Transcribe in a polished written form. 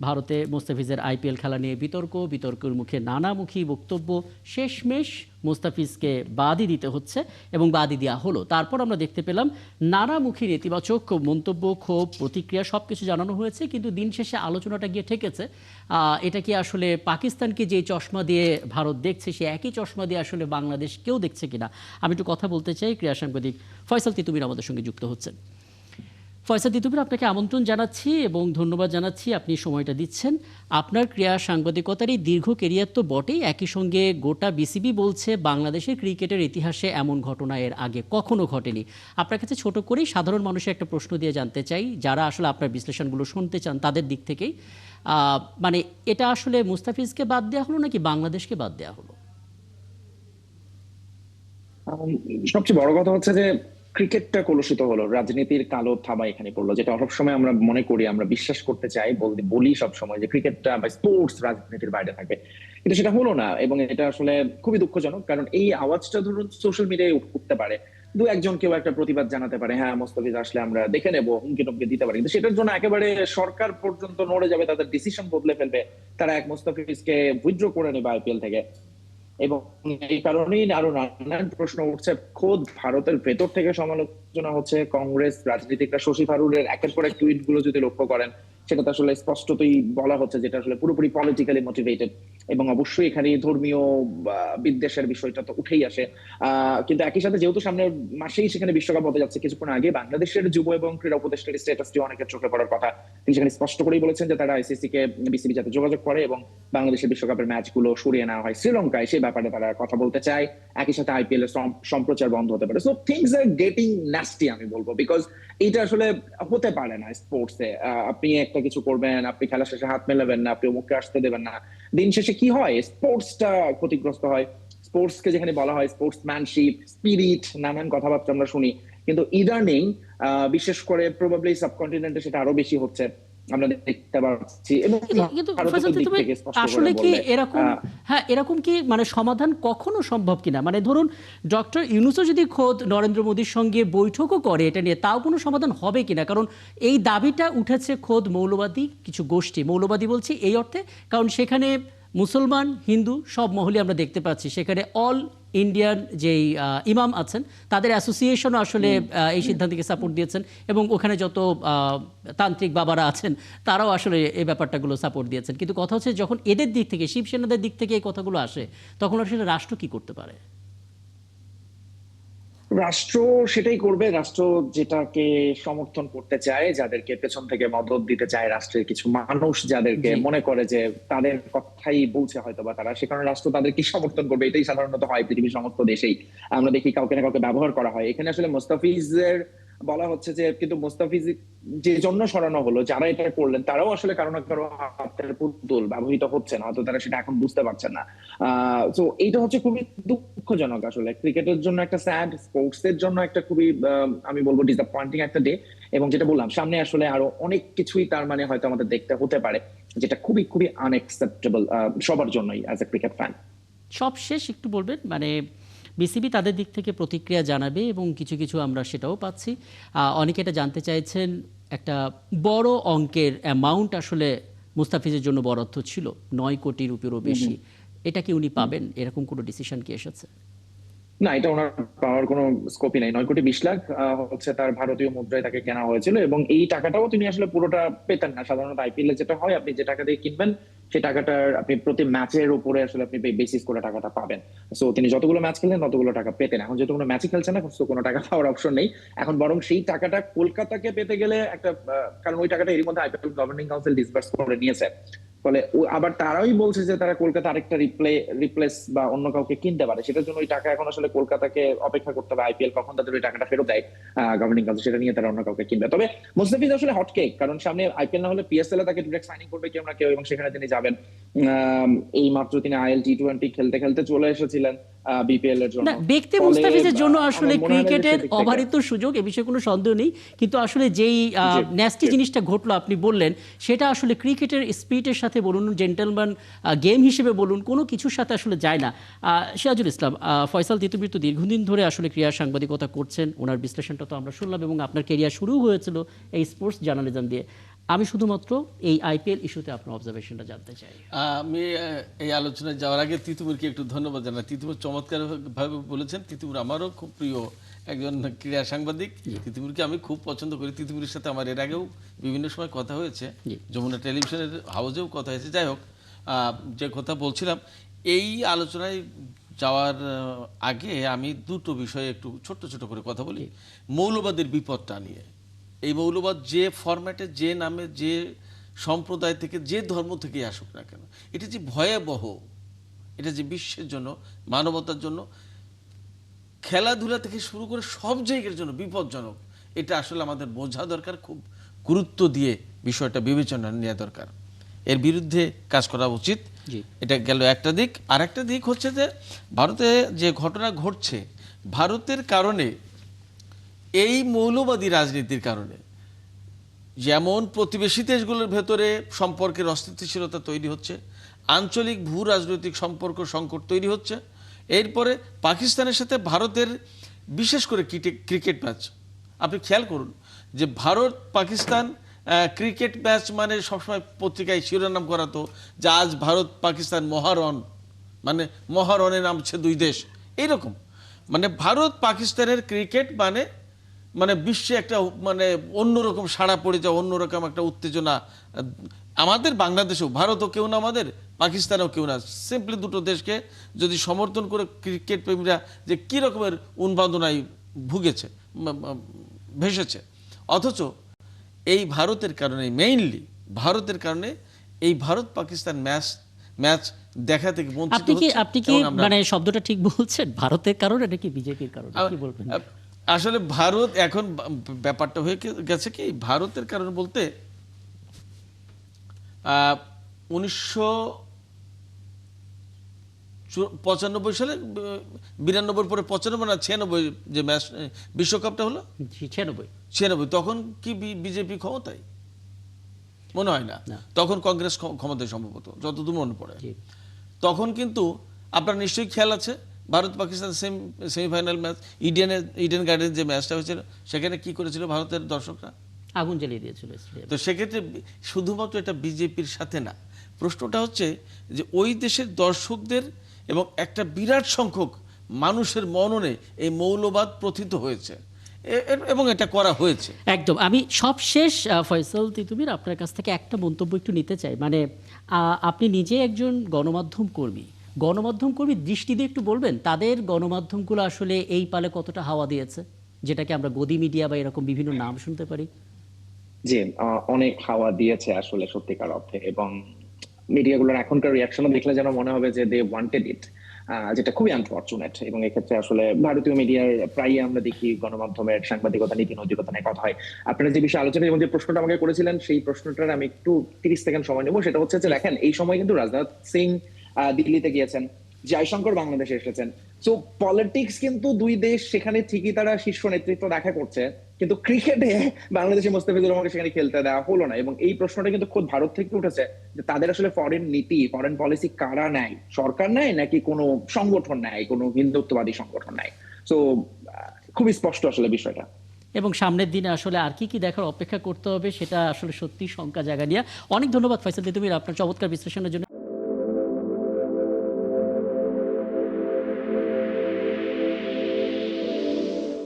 ভারতে মোস্তাফিজের আইপিএল খেলা নিয়ে বিতর্কের মুখে নানামুখী বক্তব্য, শেষমেশ মোস্তাফিজকে বাদই দিতে হচ্ছে এবং বাদই দেওয়া হলো। তারপর আমরা দেখতে পেলাম নানামুখী নেতিবাচক মন্তব্য, ক্ষোভ, প্রতিক্রিয়া সব কিছু জানানো হয়েছে, কিন্তু দিন শেষে আলোচনাটা গিয়ে ঠেকেছে এটা কি আসলে পাকিস্তানকে যে চশমা দিয়ে ভারত দেখছে সে একই চশমা দিয়ে আসলে বাংলাদেশ কেউ দেখছে কিনা। আমি একটু কথা বলতে চাই, ক্রীড়া সাংবাদিক ফয়সাল তিতুমির আমাদের সঙ্গে যুক্ত হচ্ছেন। ফয়সাল তিতুমির, আপনাকে আমন্ত্রণ জানাচ্ছি এবং ধন্যবাদ জানাচ্ছি আপনি সময়টা দিচ্ছেন। আপনার ক্রীড়া সাংবাদিকতার এই দীর্ঘ কেরিয়ার তো বটেই, একই সঙ্গে গোটা বিসিবি বলছে বাংলাদেশের ক্রিকেটের ইতিহাসে এমন ঘটনা এর আগে কখনো ঘটেনি। আপনার কাছে ছোট করেই সাধারণ মানুষের একটা প্রশ্ন দিয়ে জানতে চাই, যারা আসলে আপনার বিশ্লেষণগুলো শুনতে চান তাদের দিক থেকেই, মানে এটা আসলে মুস্তাফিজকে বাদ দেওয়া হলো নাকি বাংলাদেশকে বাদ দেওয়া হলো? সবচেয়ে বড় কথা হচ্ছে যে ক্রিকেটটা কলুষিত হলো, রাজনীতির কালো থাবা এখানে পড়লো, যেটা সবসময় আমরা মনে করি, আমরা বিশ্বাস করতে চাই, বলি সবসময় যে ক্রিকেটটা বা স্পোর্টস রাজনীতির বাইরে থাকবে, কিন্তু সেটা হলো না। এবং এটা আসলে খুবই দুঃখজনক, কারণ এই আওয়াজটা ধরুন সোশ্যাল মিডিয়ায় উঠতে পারে, দু একজন কেউ একটা প্রতিবাদ জানাতে পারে, হ্যাঁ মোস্তাফিজ আসলে আমরা দেখে নেবো, হুমকি টমকি দিতে পারি, কিন্তু সেটার জন্য একেবারে সরকার পর্যন্ত নড়ে যাবে, তাদের ডিসিশন বদলে ফেলবে, তারা এক মোস্তাফিজকে উইথড্র করে নেবে আইপিএল থেকে। এবং এই কারণেই আরো নানান প্রশ্ন উঠছে, খোদ ভারতের ভেতর থেকে সমালোচনা হচ্ছে। কংগ্রেস রাজনীতিকরা শশী থারুরের একের পর এক টুইট গুলো যদি লক্ষ্য করেন, সেটা তো আসলে স্পষ্টতই বলা হচ্ছে যেটা আসলে পুরোপুরি পলিটিক্যালি মোটিভেটেড। এবং অবশ্যই এখানে ধর্মীয় বিদ্বেষের বিষয়টা তো উঠেই আসে। কিন্তু একই সাথে যেহেতু সামনের মাসেই সেখানে বিশ্বকাপ হতে যাচ্ছে, কিছুক্ষণ আগে বাংলাদেশের যুব এবং ক্রীড়া উপদেষ্টার স্ট্যাটাসটি অনেকের চোখে পড়ার কথা। তিনি সেখানে স্পষ্ট করেই বলেছেন যে তারা আইসিসি কে, বিসিবি যাতে যোগাযোগ করে এবং বাংলাদেশের বিশ্বকাপের ম্যাচগুলো সরিয়ে নেওয়া হয় শ্রীলঙ্কায়, সেই ব্যাপারে তারা কথা বলতে চায়। একই সাথে আইপিএল এর সম্প্রচার বন্ধ হতে পারে। So things are getting nasty আমি বলবো, বিকজ এটা আসলে হতে পারে না স্পোর্টসে। আপনি একটা কিছু করবেন, আপনি খেলা শেষে হাত মেলাবেন না, আপনি অমুককে আসতে দেবেন না, দিন শেষে কি হয়, স্পোর্টসটা ক্ষতিগ্রস্ত হয়। স্পোর্টসকে যেখানে বলা হয় স্পোর্টসম্যানশিপ, স্পিরিট, নানান কথাবার্তা আমরা শুনি, কিন্তু ইদানিং বিশেষ করে প্রবাবলি সাবকন্টিনেন্টে সেটা আরো বেশি হচ্ছে, আমরা দেখতে পাচ্ছি। এবং কিন্তু ভারতের দিক থেকে স্পষ্ট করে আসলে কি বললে এরকম, হ্যাঁ এরকম কি মানে সমাধান কখনো সম্ভব কিনা? মানে ধরুন ডক্টর ইউনূসও যদি খোদ নরেন্দ্র মোদীর সঙ্গে বৈঠকও করে এটা নিয়ে, তাও কোনো সমাধান হবে কিনা? কারণ এই দাবিটা উঠেছে খোদ মৌলবাদী কিছু গোষ্ঠী, মৌলবাদী বলছি এই অর্থে কারণ সেখানে মুসলমান, হিন্দু সব মহলই আমরা দেখতে পাচ্ছি, সেখানে অল ইন্ডিয়ান যেই ইমাম আছেন তাদের অ্যাসোসিয়েশনও আসলে এই সিদ্ধান্তকে সাপোর্ট দিয়েছেন এবং ওখানে যত তান্ত্রিক বাবারা আছেন তারাও আসলে এই ব্যাপারটাগুলো সাপোর্ট দিয়েছেন। কিন্তু কথা হচ্ছে যখন এদের দিক থেকে, শিবসেনাদের দিক থেকে এই কথাগুলো আসে, তখন আসলে রাষ্ট্র কি করতে পারে? রাষ্ট্র সেটাই করবে, রাষ্ট্র যেটাকে সমর্থন করতে চায়, যাদেরকে পেছন থেকে মদদ দিতে চায়, রাষ্ট্রের কিছু মানুষ যাদেরকে মনে করে যে তাদের কথাই বলছে হয়তো বা তারা, সে কারণে রাষ্ট্র তাদেরকে সমর্থন করবে। এটাই সাধারণত হয় পৃথিবীর সমস্ত দেশেই, আমরা দেখি কাউকে না কাউকে ব্যবহার করা হয়। এখানে আসলে মোস্তাফিজের বলা হচ্ছে যে, কিন্তু মোস্তাফিজ যে জন্য সরানো হলো, যারা এটা করলেন তারাও আসলে কারো না কারো হাতের পুতুল, ব্যবহৃত হচ্ছেন, হয়তো তারা সেটা এখন বুঝতে পারছেন না। তো এইটা হচ্ছে খুবই দুঃখজনক। আসলে ক্রিকেটের জন্য একটা স্যাড, স্পোর্টস এর জন্য একটা খুবই আমি বলবো ডিসঅ্যাপয়েন্টিং একটা ডে। এবং যেটা বললাম, সামনে আসলে আরো অনেক কিছুই তার মানে হয়তো আমাদের দেখতে হতে পারে, যেটা খুবই খুবই আনএক্সেপ্টেবল সবার জন্যই অ্যাজ এ ক্রিকেট ফ্যান। সব শেষ একটু বলবেন, মানে বিসিবি তাদের দিক থেকে প্রতিক্রিয়া জানাবে এবং কিছু কিছু আমরা সেটাও পাচ্ছি। অনেকে এটা জানতে চাইছেন, একটা বড় অঙ্কের অ্যামাউন্ট আসলে মুস্তাফিজের জন্য বরাদ্দ ছিল, 9 কোটি রুপিরও বেশি। এটা কি উনি পাবেন? এরকম কোনো ডিসিশন কি এসেছে? না, এটা ওনার পাওয়ার কোনো স্কোপই নাই। 9,20,00,000 হচ্ছে তার ভারতীয় মুদ্রায় তাকে কেনা হয়েছিল, এবং এই টাকাটাও তিনি আসলে পুরোটা পেতেন না। সাধারণত আইপিএল এ যেটা হয়, আপনি যে টাকা দিয়ে কিনবেন সেই টাকাটার আপনি প্রতি ম্যাচের উপরে আসলে আপনি বেসিস করে টাকাটা পাবেন। সো তিনি যতগুলো ম্যাচ খেললেন ততগুলো টাকা পেতেন। এখন যেহেতু কোনো ম্যাচই খেলছে না, তো কোনো টাকা পাওয়ার অপশন নেই। এখন বরং সেই টাকাটা কলকাতাকে পেতে গেলে একটা, কারণ ওই টাকাটা এর মধ্যে আইপিএল গভর্নিং কাউন্সিল ডিসবার্স করে নিয়েছে, ফলে আবার তারাই বলছে যে তারা কলকাতা আরেকটা রিপ্লেস বা অন্য কাউকে কিনতে পারে। সেটার জন্য ওই টাকা এখন আসলে কলকাতাকে অপেক্ষা করতে হবে আইপিএল কখন তাদের ওই টাকাটা ফেরত দেয় গভর্নিং কাউন্সিল, সেটা নিয়ে তারা অন্য কাউকে কিনবে। তবে মুস্তাফিজ আসলে হটকেক, কারণ সামনে আইপিএল না হলে পিএসএল এ তাকে ডিরেক্ট সাইনিং করবে কেউ না কেউ, এবং সেখানে তিনি যাবেন। এই মাত্র তিনি আইএল টি-20 খেলতে খেলতে চলে এসেছিলেন বিপিএল এর জন্য। না, ব্যক্তি ফলে মুস্তাফিজের জন্য আসলে আমার মনে হয় না যে ক্রিকেটের সেদিক থেকে অবারিত সুযোগ, এ বিষয়ে কোনো সন্দেহ নেই, কিন্তু আসলে যেই জি ন্যাস্টি জি জিনিসটা ঘটলো আপনি বললেন, সেটা আসলে ক্রিকেটের স্পিরিটের সাথে বলুন, জেন্টলম্যান গেম হিসেবে বলুন, কোনো কিছুর সাথে আসলে যায় না। সিরাজুল ইসলাম, ফয়সাল তিতুমির তো দীর্ঘদিন ধরে আসলে ক্রীড়া সাংবাদিকতা করছেন, ওনার বিশ্লেষণটা তো আমরা শুনলাম এবং আপনার কেরিয়ার শুরু হয়েছিল এই স্পোর্টস জার্নালিজম দিয়ে। আমি শুধুমাত্র এই আইপিএল ইস্যুতে আপনার অবজারভেশনটা জানতে চাই। আমি এই আলোচনায় যাওয়ার আগে তিতুমুরকে একটু ধন্যবাদ জানাই। তিতুমুর চমৎকার ভাবে বলেছেন। তিতুমুর আমারও খুব প্রিয় একজন ক্রীড়া সাংবাদিক। তিতুমুরকে আমি খুব পছন্দ করি। তিতুমুরের সাথে আমার এর আগেও বিভিন্ন সময় কথা হয়েছে, যমুনা টেলিভিশনের হাউসেও কথা হয়েছে। যাই হোক, যে কথা বলছিলাম, এই আলোচনায় যাওয়ার আগে আমি দুটো বিষয়ে একটু ছোট্ট ছোট করে কথা বলি। মৌলবাদের বিপদটা নিয়ে। এই মৌলবাদ যে ফরম্যাটে, যে নামে, যে সম্প্রদায় থেকে, যে ধর্ম থেকে আসুক না কেন, এটা যে ভয়াবহ, এটা যে বিশ্বের জন্য, মানবতার জন্য, খেলাধুলা থেকে শুরু করে সব জায়গার জন্য বিপজ্জনক, এটা আসলে আমাদের বোঝা দরকার। খুব গুরুত্ব দিয়ে বিষয়টা বিবেচনা নেওয়া দরকার। এর বিরুদ্ধে কাজ করা উচিত। এটা গেল একটা দিক। আর একটা দিক হচ্ছে যে ভারতে যে ঘটনা ঘটছে, ভারতের কারণে, এই মৌলবাদী রাজনীতির কারণে যেমন প্রতিবেশী দেশগুলোর ভেতরে সম্পর্কের অস্থিতিশীলতা তৈরি হচ্ছে, আঞ্চলিক ভূ রাজনৈতিক সম্পর্ক সংকট তৈরি হচ্ছে। এরপরে পাকিস্তানের সাথে ভারতের বিশেষ করে ক্রিকেট ম্যাচ, আপনি খেয়াল করুন যে ভারত পাকিস্তান ক্রিকেট ম্যাচ মানে সবসময় পত্রিকায় শিরোনাম করাতো যে আজ ভারত পাকিস্তান মহারণ, মানে মহারণে নামছে দুই দেশ। এইরকম মানে ভারত পাকিস্তানের ক্রিকেট মানে মানে বিশ্বে একটা মানে অন্যরকম সাড়া পড়ে যাওয়া, অন্যরকম একটা উত্তেজনা। আমাদের বাংলাদেশেও, ভারতও কেউ না, আমাদের পাকিস্তানেও কেউ না। সিম্পলি দুটো দেশকে যদি সমর্থন করে ক্রিকেট প্রেমীরা যে কী রকমের উন্মাদনায় ভুগেছে, ভেসেছে। অথচ এই ভারতের কারণে, মেইনলি ভারতের কারণে এই ভারত পাকিস্তান ম্যাচ দেখা থেকে বঞ্চিত হচ্ছে। আপনি কি মানে শব্দটা ঠিক বলছেন? ভারতের কারণে নাকি বিজেপির কারণে, কি বলবেন? আসলে ভারত এখন ব্যাপারটা হয়ে গেছে কি, ভারতের কারণ বলতে 1995 সালে, 92 পরে 95 না 96 যে ম্যাচ বিশ্বকাপটা হলো, 96, তখন কি বিজেপি ক্ষমতায়? মনে হয় না। তখন কংগ্রেস ক্ষমতায় সম্ভবত, যতদূর মনে পড়ে। তখন কিন্তু আপনার নিশ্চয়ই খেয়াল আছে, Bharat Pakistan semifinal match, Eden garden যে ম্যাচটা হয়েছিল, সেখানে কি করেছিল ভারতের দর্শকরা? আগুন জ্বালিয়ে দিয়েছিল। তো সেক্ষেত্রে শুধুমাত্র এটা বিজেপির সাথে না, প্রশ্নটা হচ্ছে যে ওই দেশের দর্শকদের এবং একটা বিরাট সংখ্যক মানুষের মননে এই মৌলবাদ প্রথিত হয়েছে এবং এটা করা হয়েছে। একদম। আমি সবশেষ ফয়সাল তিতুমির আপনার কাছ থেকে একটা মন্তব্য একটু নিতে চাই। মানে আপনি নিজে একজন গণমাধ্যম কর্মী দৃষ্টি দিয়ে একটু বলবেন তাদের গণমাধ্যমগুলো আসলে এই পালে কতটা হাওয়া দিয়েছে, যেটাকে আমরা গদি মিডিয়া বা এরকম বিভিন্ন নাম শুনতে পারি? জি, অনেক হাওয়া দিয়েছে আসলে সত্যিকার অর্থে। এবং মিডিয়াগুলোর এখনকার রিয়াকশনও দেখলে যেন মনে হবে যে দে ওয়ান্টেড ইট, যেটা খুবই আনফরচুনেট। এবং এক্ষেত্রে আসলে ভারতীয় মিডিয়ার প্রায়ই আমরা দেখি গণমাধ্যমের সাংবাদিকতা নীতি নৈতিকতা নিয়ে কথা হয়। আপনারা যে বিষয়ে আলোচনা এবং যে প্রশ্নটা আমাকে করেছিলেন, সেই প্রশ্নটার আমি একটু 30 সেকেন্ড সময় নেবো। সেটা হচ্ছে যে দেখেন, এই সময় কিন্তু রাজনাথ সিং দিল্লিতে গিয়েছেন, জয়শঙ্কর বাংলাদেশে এসেছেন। সো পলিটিক্স কিন্তু দুই দেশ, সেখানে ঠিকই তারা শীর্ষ নেতৃত্ব দেখা করছে, কিন্তু ক্রিকেটে বাংলাদেশে মোস্তাফিজুর রহমানকে সেখানে খেলতে দেওয়া হলো না। এবং এই প্রশ্নটা কিন্তু খোদ ভারত থেকে উঠেছে যে তাদের আসলে ফরেন নীতি, ফরেন পলিসি কারা নেয়, সরকার নেয় নাকি কোনো সংগঠন নেয়, কোনো হিন্দুত্ববাদী সংগঠন নেয়? সো খুবই স্পষ্ট আসলে বিষয়টা। এবং সামনের দিনে আসলে আর কি দেখার অপেক্ষা করতে হবে, সেটা আসলে সত্যি শঙ্কা জাগা নিয়ে। অনেক ধন্যবাদ ফয়সাল তিতুমির আপনার চমৎকার বিশ্লেষণের জন্য।